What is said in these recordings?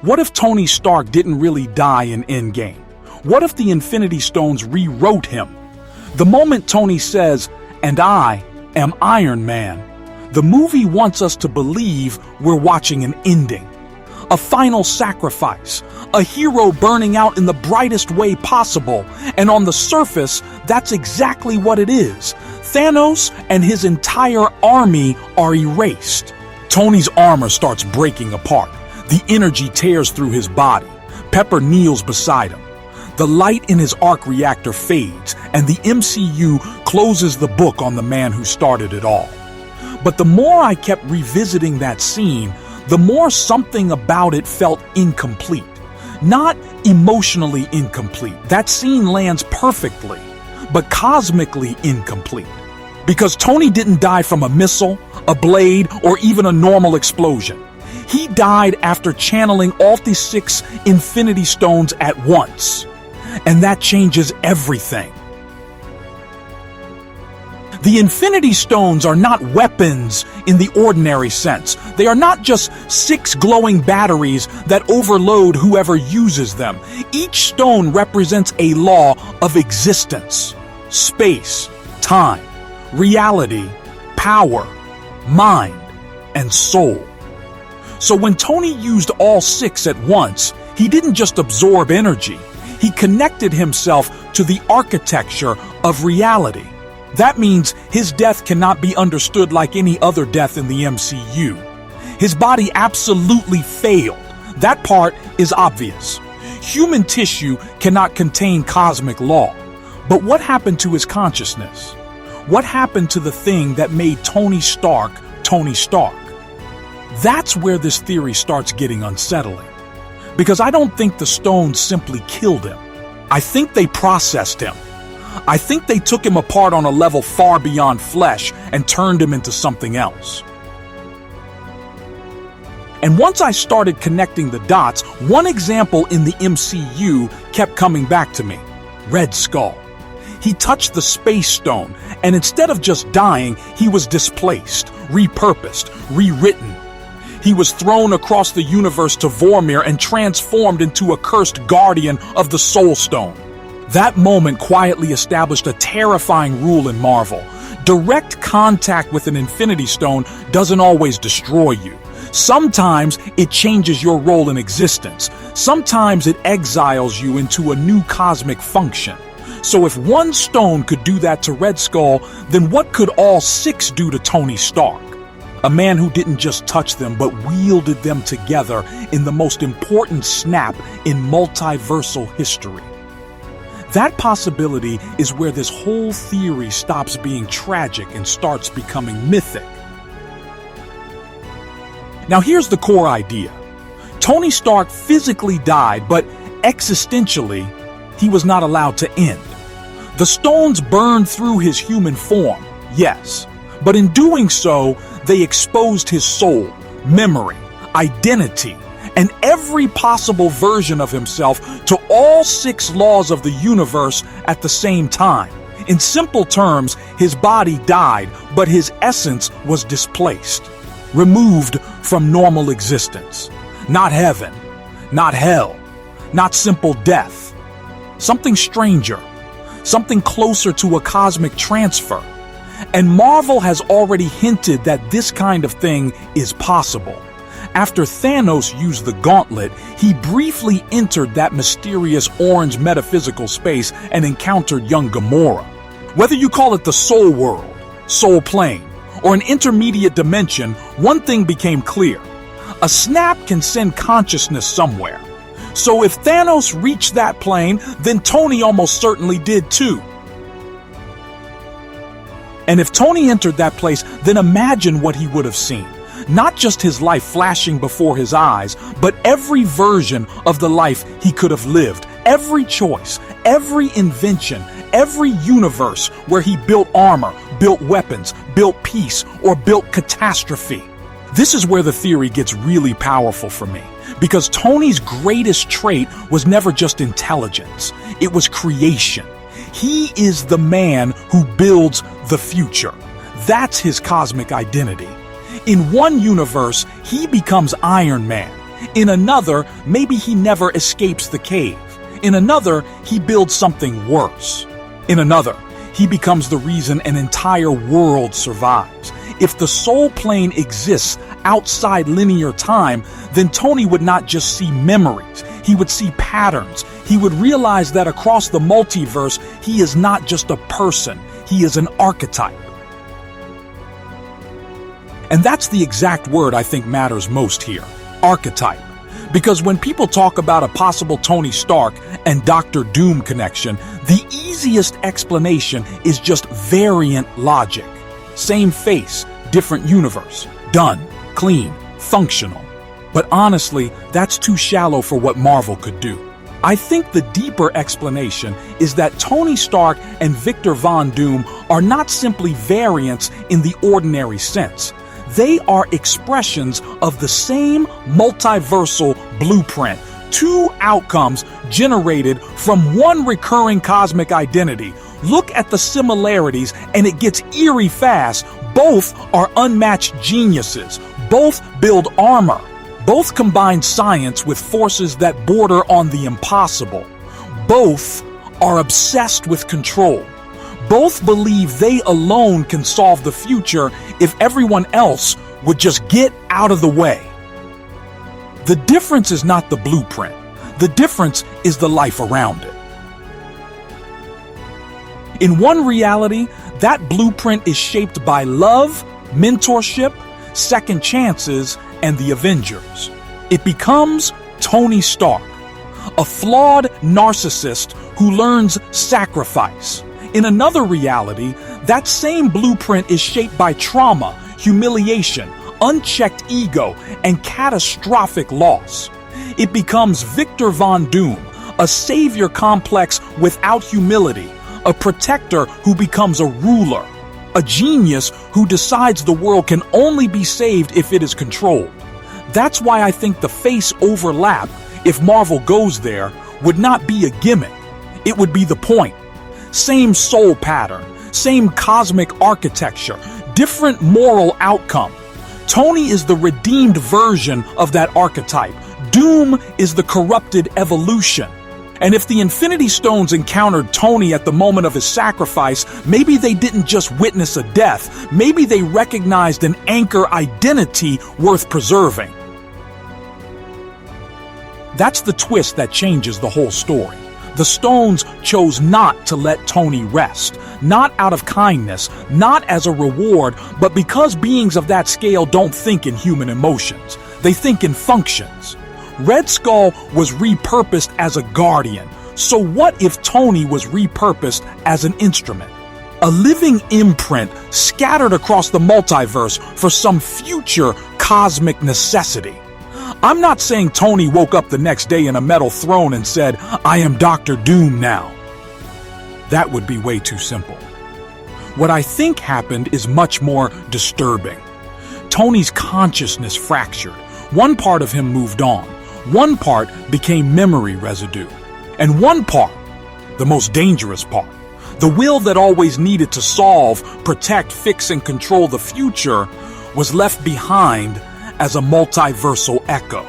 What if Tony Stark didn't really die in Endgame? What if the Infinity Stones rewrote him? The moment Tony says, "And I am Iron Man," the movie wants us to believe we're watching an ending. A final sacrifice, a hero burning out in the brightest way possible, and on the surface, that's exactly what it is. Thanos and his entire army are erased. Tony's armor starts breaking apart. The energy tears through his body. Pepper kneels beside him. The light in his arc reactor fades, and the MCU closes the book on the man who started it all. But the more I kept revisiting that scene, the more something about it felt incomplete. Not emotionally incomplete. That scene lands perfectly, but cosmically incomplete. Because Tony didn't die from a missile, a blade, or even a normal explosion. He died after channeling all the 6 Infinity Stones at once. And that changes everything. The Infinity Stones are not weapons in the ordinary sense. They are not just 6 glowing batteries that overload whoever uses them. Each stone represents a law of existence, space, time, reality, power, mind, and soul. So when Tony used all 6 at once, he didn't just absorb energy. He connected himself to the architecture of reality. That means his death cannot be understood like any other death in the MCU. His body absolutely failed. That part is obvious. Human tissue cannot contain cosmic law. But what happened to his consciousness? What happened to the thing that made Tony Stark Tony Stark? That's where this theory starts getting unsettling. Because I don't think the stones simply killed him. I think they processed him. I think they took him apart on a level far beyond flesh and turned him into something else. And once I started connecting the dots, one example in the MCU kept coming back to me. Red Skull. He touched the Space Stone, and instead of just dying, he was displaced, repurposed, rewritten. He was thrown across the universe to Vormir and transformed into a cursed guardian of the Soul Stone. That moment quietly established a terrifying rule in Marvel. Direct contact with an Infinity Stone doesn't always destroy you. Sometimes it changes your role in existence. Sometimes it exiles you into a new cosmic function. So if one stone could do that to Red Skull, then what could all 6 do to Tony Stark? A man who didn't just touch them, but wielded them together in the most important snap in multiversal history. That possibility is where this whole theory stops being tragic and starts becoming mythic. Now here's the core idea. Tony Stark physically died, but existentially, he was not allowed to end. The stones burned through his human form, yes, but in doing so, they exposed his soul, memory, identity, and every possible version of himself to all 6 laws of the universe at the same time. In simple terms, his body died, but his essence was displaced, removed from normal existence. Not heaven, not hell, not simple death. Something stranger, something closer to a cosmic transfer. And Marvel has already hinted that this kind of thing is possible. After Thanos used the gauntlet, he briefly entered that mysterious orange metaphysical space and encountered young Gamora. Whether you call it the Soul World, Soul Plane, or an intermediate dimension, one thing became clear. A snap can send consciousness somewhere. So if Thanos reached that plane, then Tony almost certainly did too. And if Tony entered that place, then imagine what he would have seen. Not just his life flashing before his eyes, but every version of the life he could have lived. Every choice, every invention, every universe where he built armor, built weapons, built peace, or built catastrophe. This is where the theory gets really powerful for me. Because Tony's greatest trait was never just intelligence. It was creation. He is the man who builds the future. That's his cosmic identity. In one universe, he becomes Iron Man. In another, maybe he never escapes the cave. In another, he builds something worse. In another, he becomes the reason an entire world survives. If the soul plane exists outside linear time, then Tony would not just see memories. He would see patterns. He would realize that across the multiverse, he is not just a person. He is an archetype. And that's the exact word I think matters most here, archetype. Because when people talk about a possible Tony Stark and Doctor Doom connection, the easiest explanation is just variant logic. Same face, different universe. Done, clean, functional. But honestly, that's too shallow for what Marvel could do. I think the deeper explanation is that Tony Stark and Victor Von Doom are not simply variants in the ordinary sense. They are expressions of the same multiversal blueprint, two outcomes generated from one recurring cosmic identity. Look at the similarities and it gets eerie fast. Both are unmatched geniuses. Both build armor. Both combine science with forces that border on the impossible. Both are obsessed with control. Both believe they alone can solve the future if everyone else would just get out of the way. The difference is not the blueprint. The difference is the life around it. In one reality, that blueprint is shaped by love, mentorship, second chances, and the Avengers. It becomes Tony Stark, a flawed narcissist who learns sacrifice. In another reality, that same blueprint is shaped by trauma, humiliation, unchecked ego, and catastrophic loss. It becomes Victor Von Doom, a savior complex without humility, a protector who becomes a ruler, a genius who decides the world can only be saved if it is controlled. That's why I think the face overlap, if Marvel goes there, would not be a gimmick. It would be the point. Same soul pattern, same cosmic architecture, different moral outcome. Tony is the redeemed version of that archetype. Doom is the corrupted evolution. And if the Infinity Stones encountered Tony at the moment of his sacrifice, maybe they didn't just witness a death. Maybe they recognized an anchor identity worth preserving. That's the twist that changes the whole story. The Stones chose not to let Tony rest, not out of kindness, not as a reward, but because beings of that scale don't think in human emotions. They think in functions. Red Skull was repurposed as a guardian. So what if Tony was repurposed as an instrument? A living imprint scattered across the multiverse for some future cosmic necessity. I'm not saying Tony woke up the next day in a metal throne and said, "I am Dr. Doom now." That would be way too simple. What I think happened is much more disturbing. Tony's consciousness fractured. One part of him moved on. One part became memory residue. And one part, the most dangerous part, the will that always needed to solve, protect, fix, and control the future, was left behind as a multiversal echo.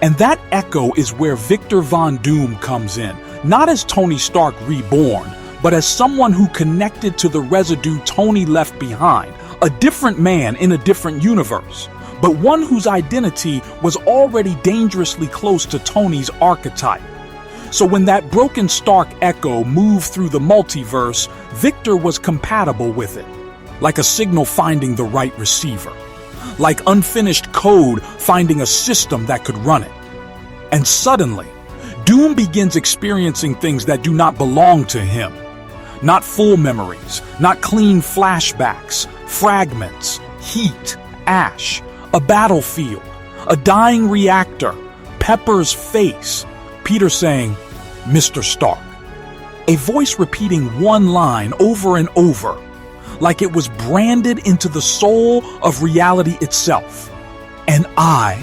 And that echo is where Victor Von Doom comes in, not as Tony Stark reborn, but as someone who connected to the residue Tony left behind, a different man in a different universe, but one whose identity was already dangerously close to Tony's archetype. So when that broken Stark echo moved through the multiverse, Victor was compatible with it. Like a signal finding the right receiver. Like unfinished code finding a system that could run it. And suddenly, Doom begins experiencing things that do not belong to him. Not full memories, not clean flashbacks, fragments, heat, ash, a battlefield, a dying reactor, Pepper's face, Peter saying, "Mr. Stark." A voice repeating one line over and over, like it was branded into the soul of reality itself. And I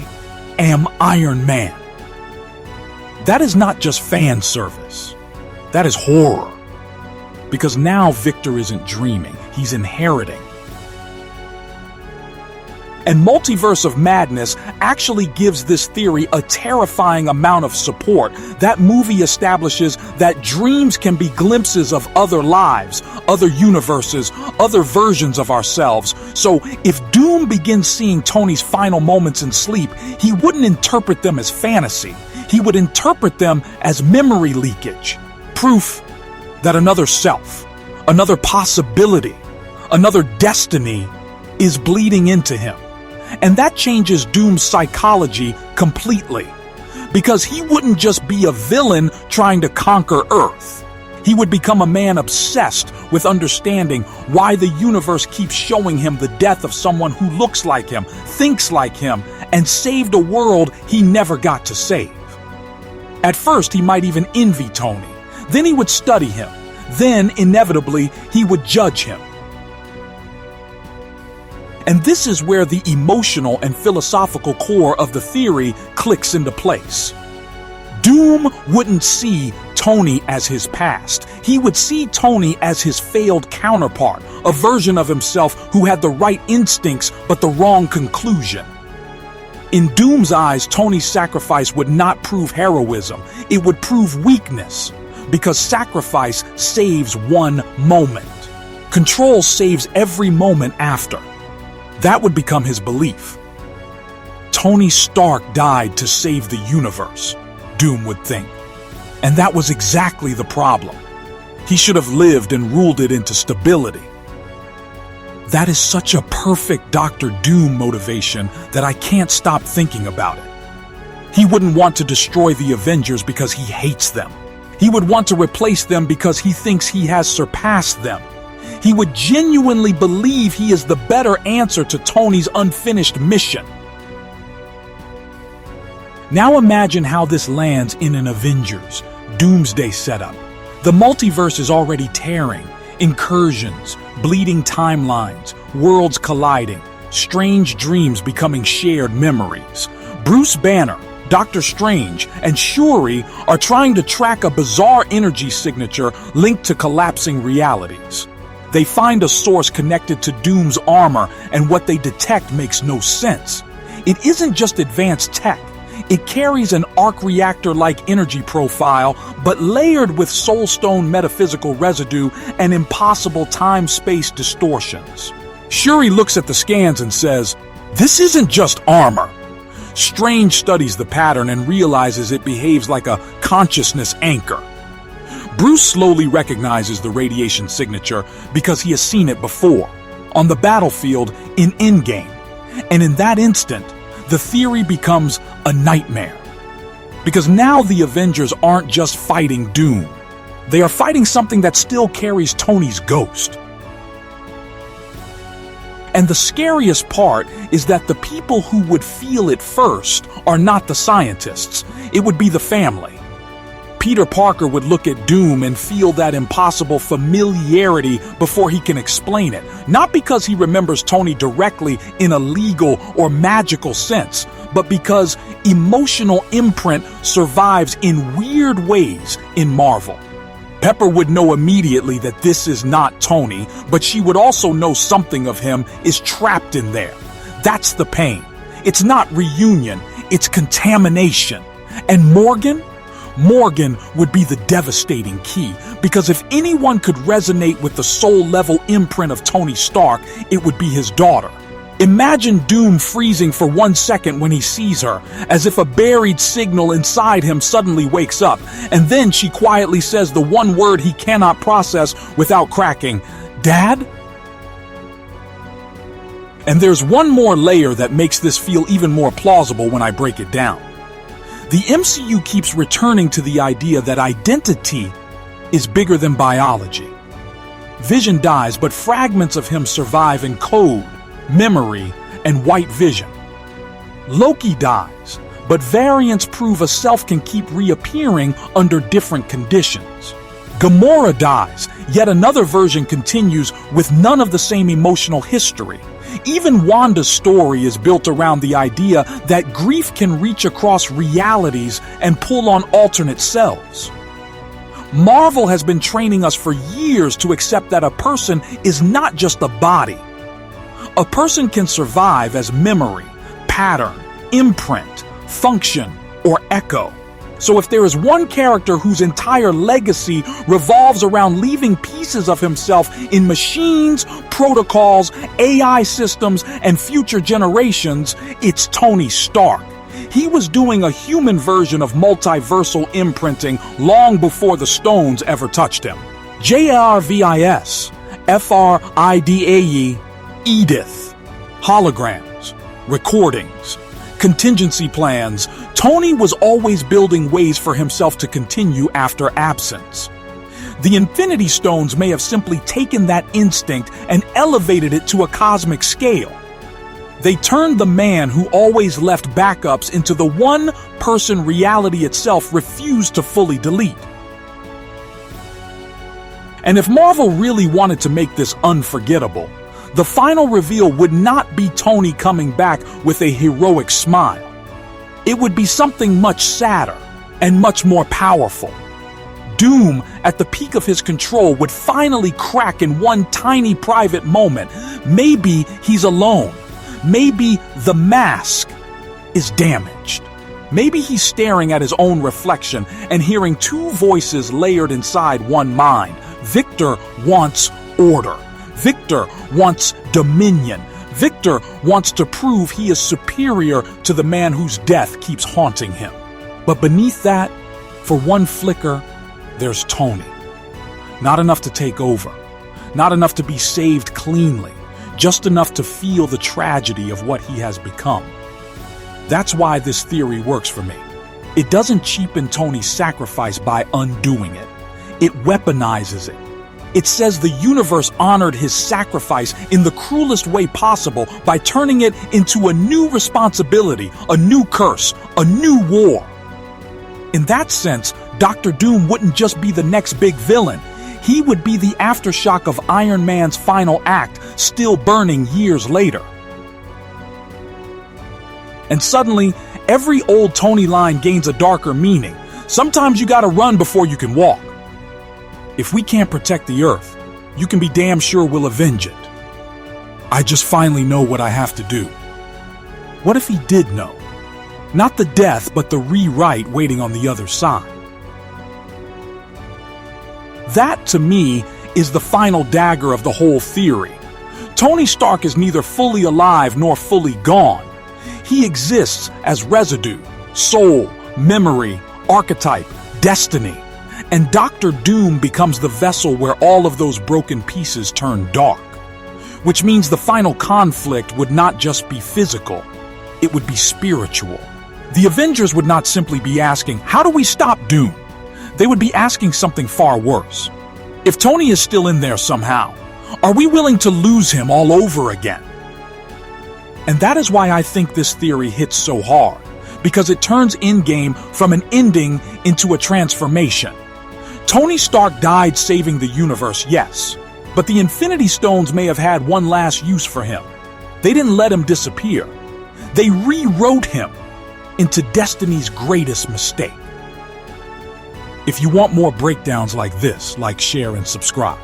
am Iron Man. That is not just fan service. That is horror. Because now Victor isn't dreaming, he's inheriting. And Multiverse of Madness actually gives this theory a terrifying amount of support. That movie establishes that dreams can be glimpses of other lives, other universes, other versions of ourselves. So if Doom begins seeing Tony's final moments in sleep, he wouldn't interpret them as fantasy. He would interpret them as memory leakage, proof that another self, another possibility, another destiny is bleeding into him. And that changes Doom's psychology completely, because he wouldn't just be a villain trying to conquer Earth. He would become a man obsessed with understanding why the universe keeps showing him the death of someone who looks like him, thinks like him, and saved a world he never got to save. At first, he might even envy Tony. Then he would study him. Then, inevitably, he would judge him. And this is where the emotional and philosophical core of the theory clicks into place. Doom wouldn't see Tony as his past. He would see Tony as his failed counterpart, a version of himself who had the right instincts but the wrong conclusion. In Doom's eyes, Tony's sacrifice would not prove heroism. It would prove weakness, because sacrifice saves one moment. Control saves every moment after. That would become his belief. Tony Stark died to save the universe, Doom would think. And that was exactly the problem. He should have lived and ruled it into stability. That is such a perfect Dr. Doom motivation that I can't stop thinking about it. He wouldn't want to destroy the Avengers because he hates them. He would want to replace them because he thinks he has surpassed them. He would genuinely believe he is the better answer to Tony's unfinished mission. Now imagine how this lands in an Avengers doomsday setup. The multiverse is already tearing. Incursions, bleeding timelines, worlds colliding, strange dreams becoming shared memories. Bruce Banner, Doctor Strange, and Shuri are trying to track a bizarre energy signature linked to collapsing realities. They find a source connected to Doom's armor, and what they detect makes no sense. It isn't just advanced tech. It carries an arc reactor-like energy profile, but layered with soulstone metaphysical residue and impossible time-space distortions. Shuri looks at the scans and says, "This isn't just armor." Strange studies the pattern and realizes it behaves like a consciousness anchor. Bruce slowly recognizes the radiation signature because he has seen it before, on the battlefield in Endgame. And in that instant, the theory becomes a nightmare. Because now the Avengers aren't just fighting Doom. They are fighting something that still carries Tony's ghost. And the scariest part is that the people who would feel it first are not the scientists. It would be the family. Peter Parker would look at Doom and feel that impossible familiarity before he can explain it. Not because he remembers Tony directly in a legal or magical sense, but because emotional imprint survives in weird ways in Marvel. Pepper would know immediately that this is not Tony, but she would also know something of him is trapped in there. That's the pain. It's not reunion, it's contamination. And Morgan would be the devastating key, because if anyone could resonate with the soul-level imprint of Tony Stark, it would be his daughter. Imagine Doom freezing for 1 second when he sees her, as if a buried signal inside him suddenly wakes up, and then she quietly says the one word he cannot process without cracking, "Dad?" And there's one more layer that makes this feel even more plausible when I break it down. The MCU keeps returning to the idea that identity is bigger than biology. Vision dies, but fragments of him survive in code, memory, and white vision. Loki dies, but variants prove a self can keep reappearing under different conditions. Gamora dies, yet another version continues with none of the same emotional history. Even Wanda's story is built around the idea that grief can reach across realities and pull on alternate selves. Marvel has been training us for years to accept that a person is not just a body. A person can survive as memory, pattern, imprint, function, or echo. So if there is one character whose entire legacy revolves around leaving pieces of himself in machines, protocols, AI systems, and future generations, it's Tony Stark. He was doing a human version of multiversal imprinting long before the stones ever touched him. JRVIS, FRIDAE, Edith, holograms, recordings, contingency plans. Tony was always building ways for himself to continue after absence. The Infinity Stones may have simply taken that instinct and elevated it to a cosmic scale. They turned the man who always left backups into the one person reality itself refused to fully delete. And if Marvel really wanted to make this unforgettable, the final reveal would not be Tony coming back with a heroic smile. It would be something much sadder and much more powerful. Doom, at the peak of his control, would finally crack in one tiny private moment. Maybe he's alone. Maybe the mask is damaged. Maybe he's staring at his own reflection and hearing two voices layered inside one mind. Victor wants order. Victor wants dominion. Victor wants to prove he is superior to the man whose death keeps haunting him. But beneath that, for one flicker, there's Tony. Not enough to take over. Not enough to be saved cleanly. Just enough to feel the tragedy of what he has become. That's why this theory works for me. It doesn't cheapen Tony's sacrifice by undoing it. It weaponizes it. It says the universe honored his sacrifice in the cruelest way possible by turning it into a new responsibility, a new curse, a new war. In that sense, Dr. Doom wouldn't just be the next big villain. He would be the aftershock of Iron Man's final act, still burning years later. And suddenly, every old Tony line gains a darker meaning. Sometimes you gotta run before you can walk. If we can't protect the Earth, you can be damn sure we'll avenge it. I just finally know what I have to do. What if he did know? Not the death, but the rewrite waiting on the other side. That, to me, is the final dagger of the whole theory. Tony Stark is neither fully alive nor fully gone. He exists as residue, soul, memory, archetype, destiny. And Dr. Doom becomes the vessel where all of those broken pieces turn dark. Which means the final conflict would not just be physical, it would be spiritual. The Avengers would not simply be asking, how do we stop Doom? They would be asking something far worse. If Tony is still in there somehow, are we willing to lose him all over again? And that is why I think this theory hits so hard, because it turns Endgame from an ending into a transformation. Tony Stark died saving the universe, yes, but the Infinity Stones may have had one last use for him. They didn't let him disappear. They rewrote him into Destiny's greatest mistake. If you want more breakdowns like this, like, share, and subscribe.